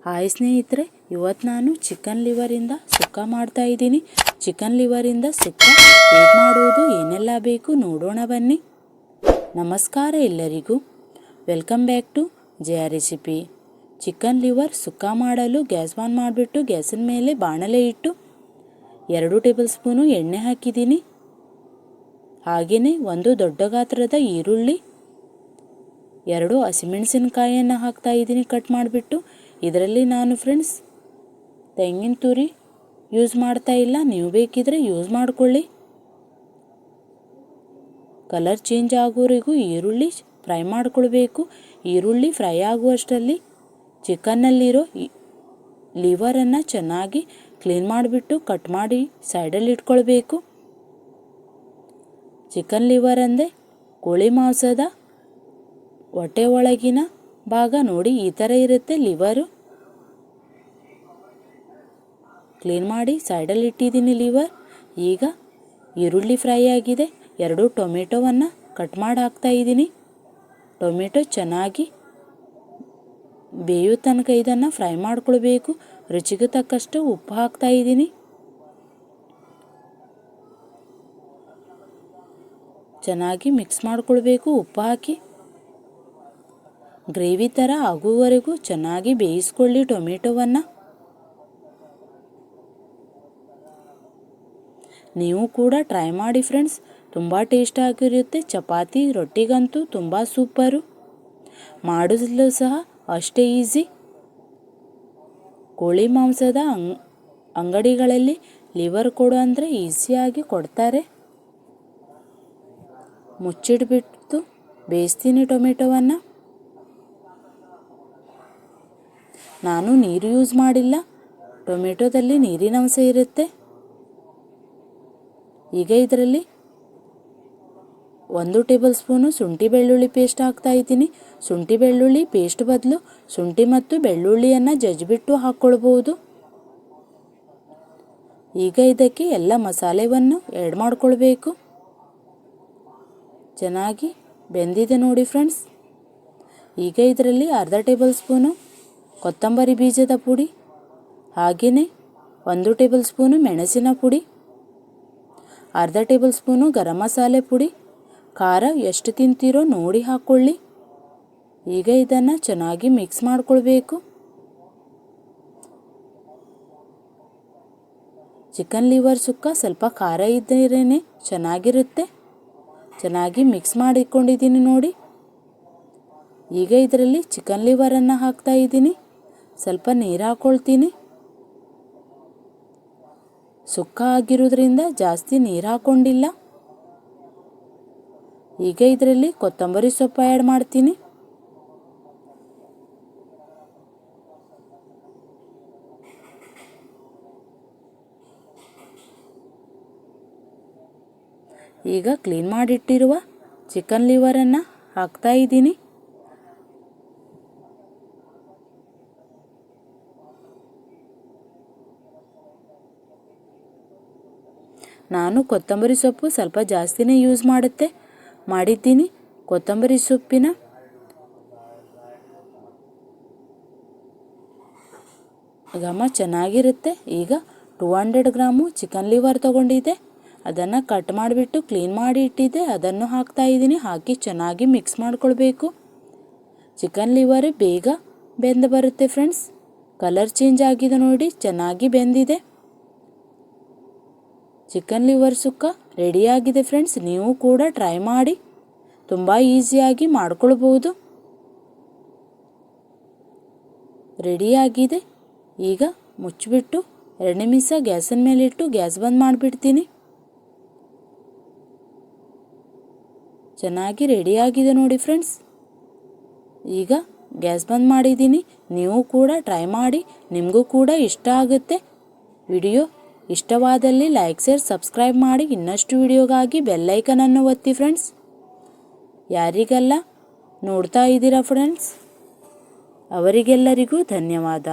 Hi ಸ್ನೇಹಿತರೆ, ಇವತ್ತು ನಾನು ಚಿಕನ್ ಲಿವರಿಂದ ಸುಕ್ಕ ಮಾಡ್ತಾ ಇದ್ದೀನಿ. ಚಿಕನ್ ಲಿವರಿಂದ ಸುಕ್ಕ ಹೇಗೆ ಮಾಡುವುದು, ಏನೆಲ್ಲ ಬೇಕು ನೋಡೋಣ ಬನ್ನಿ. ನಮಸ್ಕಾರ ಎಲ್ಲರಿಗೂ, welcome back to Jaya recipe. Chicken liver sukka ಮಾಡಲು ಗ್ಯಾಸ್ ಆನ್ ಮಾಡಿಬಿಟ್ಟು ಗ್ಯಾಸಿನ ಮೇಲೆ ಬಾಣಲೆ ಇಟ್ಟು 2 ಟೇಬಲ್ ಸ್ಪೂನು ಎಣ್ಣೆ ಹಾಕಿದ್ದೀನಿ. ಹಾಗೆಯೇ ಒಂದು ದೊಡ್ಡ ಗಾತ್ರದ ಈರುಳ್ಳಿ, 2 ಹಸಿಮೆಣಸಿನಕಾಯಿಯನ್ನು ಹಾಕ್ತಾ ಇದ್ದೀನಿ ಕಟ್ ಮಾಡಿಬಿಟ್ಟು. ಇದರಲ್ಲಿ ನಾನು ಫ್ರೆಂಡ್ಸ್ ತೆಂಗಿನ ತುರಿ ಯೂಸ್ ಮಾಡ್ತಾ ಇಲ್ಲ, ನೀವು ಬೇಕಿದ್ರೆ ಯೂಸ್ ಮಾಡಿಕೊಳ್ಳಿ. ಕಲರ್ ಚೇಂಜ್ ಆಗೋವರೆಗೂ ಈರುಳ್ಳಿ ಫ್ರೈ ಮಾಡಿಕೊಳ್ಬೇಕು. ಈರುಳ್ಳಿ ಫ್ರೈ ಆಗುವಷ್ಟರಲ್ಲಿ ಚಿಕನ್ನಲ್ಲಿರೋ ಲಿವರನ್ನು ಚೆನ್ನಾಗಿ ಕ್ಲೀನ್ ಮಾಡಿಬಿಟ್ಟು ಕಟ್ ಮಾಡಿ ಸೈಡಲ್ಲಿ ಇಟ್ಕೊಳ್ಬೇಕು. ಚಿಕನ್ ಲಿವರ್ ಅಂದರೆ ಕೋಳಿ ಮಾಂಸದ ಹೊಟ್ಟೆ ಒಳಗಿನ ಭಾಗ ನೋಡಿ, ಈ ಥರ ಇರುತ್ತೆ ಲಿವರು. ಕ್ಲೀನ್ ಮಾಡಿ ಸೈಡಲ್ಲಿ ಇಟ್ಟಿದ್ದೀನಿ ಲಿವರ್. ಈಗ ಈರುಳ್ಳಿ ಫ್ರೈ ಆಗಿದೆ, 2 ಟೊಮೆಟೊವನ್ನು ಕಟ್ ಮಾಡಿ ಹಾಕ್ತಾ ಇದ್ದೀನಿ. ಟೊಮೆಟೊ ಚೆನ್ನಾಗಿ ಬೇಯೋ ತನಕ ಇದನ್ನು ಫ್ರೈ ಮಾಡ್ಕೊಳ್ಬೇಕು. ರುಚಿಗೆ ತಕ್ಕಷ್ಟು ಉಪ್ಪು ಹಾಕ್ತಾ ಇದ್ದೀನಿ. ಚೆನ್ನಾಗಿ ಮಿಕ್ಸ್ ಮಾಡ್ಕೊಳ್ಬೇಕು ಉಪ್ಪು ಹಾಕಿ. ಗ್ರೇವಿ ಥರ ಆಗುವವರೆಗೂ ಚೆನ್ನಾಗಿ ಬೇಯಿಸ್ಕೊಳ್ಳಿ ಟೊಮೆಟೊವನ್ನು. ನೀವು ಕೂಡ ಟ್ರೈ ಮಾಡಿ ಫ್ರೆಂಡ್ಸ್, ತುಂಬ ಟೇಸ್ಟ್ ಆಗಿರುತ್ತೆ. ಚಪಾತಿ ರೊಟ್ಟಿಗಂತೂ ತುಂಬ ಸೂಪರು. ಮಾಡೋದಲ್ಲೂ ಸಹ ಅಷ್ಟೇ ಈಸಿ. ಕೋಳಿ ಮಾಂಸದ ಅಂಗಡಿಗಳಲ್ಲಿ ಲಿವರ್ ಕೊಡು ಅಂದರೆ ಈಸಿಯಾಗಿ ಕೊಡ್ತಾರೆ. ಮುಚ್ಚಿಟ್ಬಿಟ್ಟು ಬೇಯಿಸ್ತೀನಿ ಟೊಮೆಟೊವನ್ನು. ನಾನು ನೀರು ಯೂಸ್ ಮಾಡಿಲ್ಲ, ಟೊಮೆಟೊದಲ್ಲಿ ನೀರಿನ ಅಂಶ ಇರುತ್ತೆ. ಈಗ ಇದರಲ್ಲಿ 1 ಟೇಬಲ್ ಸ್ಪೂನು ಶುಂಠಿ ಬೆಳ್ಳುಳ್ಳಿ ಪೇಸ್ಟ್ ಹಾಕ್ತಾ ಇದ್ದೀನಿ. ಶುಂಠಿ ಬೆಳ್ಳುಳ್ಳಿ ಪೇಸ್ಟ್ ಬದಲು ಶುಂಠಿ ಮತ್ತು ಬೆಳ್ಳುಳ್ಳಿಯನ್ನು ಜಜ್ಜಿಬಿಟ್ಟು ಹಾಕ್ಕೊಳ್ಬೋದು. ಈಗ ಇದಕ್ಕೆ ಎಲ್ಲ ಮಸಾಲೆಯನ್ನು ಆ್ಯಡ್ ಮಾಡ್ಕೊಳ್ಬೇಕು. ಚೆನ್ನಾಗಿ ಬೆಂದಿದೆ ನೋಡಿ ಫ್ರೆಂಡ್ಸ್. ಈಗ ಇದರಲ್ಲಿ 1/2 ಟೇಬಲ್ ಸ್ಪೂನು ಕೊತ್ತಂಬರಿ ಬೀಜದ ಪುಡಿ, ಹಾಗೆಯೇ 1 ಟೇಬಲ್ ಸ್ಪೂನು ಮೆಣಸಿನ ಪುಡಿ, 1/2 ಟೇಬಲ್ ಸ್ಪೂನು ಗರಂ ಮಸಾಲೆ ಪುಡಿ. ಖಾರ ಎಷ್ಟು ತಿಂತೀರೋ ನೋಡಿ ಹಾಕ್ಕೊಳ್ಳಿ. ಈಗ ಇದನ್ನು ಚೆನ್ನಾಗಿ ಮಿಕ್ಸ್ ಮಾಡ್ಕೊಳ್ಬೇಕು. ಚಿಕನ್ ಲಿವರ್ ಸುಕ್ಕ ಸ್ವಲ್ಪ ಖಾರ ಇದ್ದರೆ ಚೆನ್ನಾಗಿರುತ್ತೆ. ಚೆನ್ನಾಗಿ ಮಿಕ್ಸ್ ಮಾಡಿಕೊಂಡಿದ್ದೀನಿ ನೋಡಿ. ಈಗ ಇದರಲ್ಲಿ ಚಿಕನ್ ಲಿವರನ್ನು ಹಾಕ್ತಾ ಇದ್ದೀನಿ. ಸ್ವಲ್ಪ ನೀರು ಹಾಕ್ಕೊಳ್ತೀನಿ. ಸುಕ್ಕ ಆಗಿರೋದ್ರಿಂದ ಜಾಸ್ತಿ ನೀರು ಹಾಕ್ಕೊಂಡಿಲ್ಲ. ಈಗ ಇದರಲ್ಲಿ ಕೊತ್ತಂಬರಿ ಸೊಪ್ಪು ಆ್ಯಡ್ ಮಾಡ್ತೀನಿ. ಈಗ ಕ್ಲೀನ್ ಮಾಡಿಟ್ಟಿರುವ ಚಿಕನ್ ಲಿವರನ್ನು ಹಾಕ್ತಾ ಇದ್ದೀನಿ. ನಾನು ಕೊತ್ತಂಬರಿ ಸೊಪ್ಪು ಸ್ವಲ್ಪ ಜಾಸ್ತಿನೇ ಯೂಸ್ ಮಾಡಿದ್ದೀನಿ. ಕೊತ್ತಂಬರಿ ಸೊಪ್ಪಿನ ಘಮ ಚೆನ್ನಾಗಿರುತ್ತೆ. ಈಗ 200 ಗ್ರಾಮು ಚಿಕನ್ ಲಿವರ್ ತೊಗೊಂಡಿದ್ದೆ, ಅದನ್ನು ಕಟ್ ಮಾಡಿಬಿಟ್ಟು ಕ್ಲೀನ್ ಮಾಡಿ ಇಟ್ಟಿದ್ದೆ, ಅದನ್ನು ಹಾಕ್ತಾ ಇದ್ದೀನಿ. ಹಾಕಿ ಚೆನ್ನಾಗಿ ಮಿಕ್ಸ್ ಮಾಡ್ಕೊಳ್ಬೇಕು. ಚಿಕನ್ ಲಿವರ್ ಬೇಗ ಬೆಂದು ಬರುತ್ತೆ ಫ್ರೆಂಡ್ಸ್. ಕಲರ್ ಚೇಂಜ್ ಆಗಿದೆ ನೋಡಿ, ಚೆನ್ನಾಗಿ ಬೆಂದಿದೆ. ಚಿಕನ್ ಲಿವರ್ ಸುಕ್ಕ ರೆಡಿಯಾಗಿದೆ ಫ್ರೆಂಡ್ಸ್. ನೀವು ಕೂಡ ಟ್ರೈ ಮಾಡಿ, ತುಂಬ ಈಸಿಯಾಗಿ ಮಾಡ್ಕೊಳ್ಬೋದು. ರೆಡಿಯಾಗಿದೆ. ಈಗ ಮುಚ್ಚಿಬಿಟ್ಟು 2 ನಿಮಿಷ ಗ್ಯಾಸಿನ ಮೇಲಿಟ್ಟು ಗ್ಯಾಸ್ ಬಂದ್ ಮಾಡಿಬಿಡ್ತೀನಿ. ಚೆನ್ನಾಗಿ ರೆಡಿಯಾಗಿದೆ ನೋಡಿ ಫ್ರೆಂಡ್ಸ್. ಈಗ ಗ್ಯಾಸ್ ಬಂದ್ ಮಾಡಿದ್ದೀನಿ. ನೀವು ಕೂಡ ಟ್ರೈ ಮಾಡಿ, ನಿಮಗೂ ಕೂಡ ಇಷ್ಟ ಆಗುತ್ತೆ. ವಿಡಿಯೋ ಇಷ್ಟವಾದಲ್ಲಿ ಲೈಕ್, ಶೇರ್, ಸಬ್ಸ್ಕ್ರೈಬ್ ಮಾಡಿ. ಇನ್ನಷ್ಟು ವಿಡಿಯೋಗಾಗಿ ಬೆಲ್ಲೈಕನನ್ನು ಒತ್ತಿ ಫ್ರೆಂಡ್ಸ್. ಯಾರಿಗೆಲ್ಲ ನೋಡ್ತಾ ಇದ್ದೀರಾ ಫ್ರೆಂಡ್ಸ್, ಅವರಿಗೆಲ್ಲರಿಗೂ ಧನ್ಯವಾದ.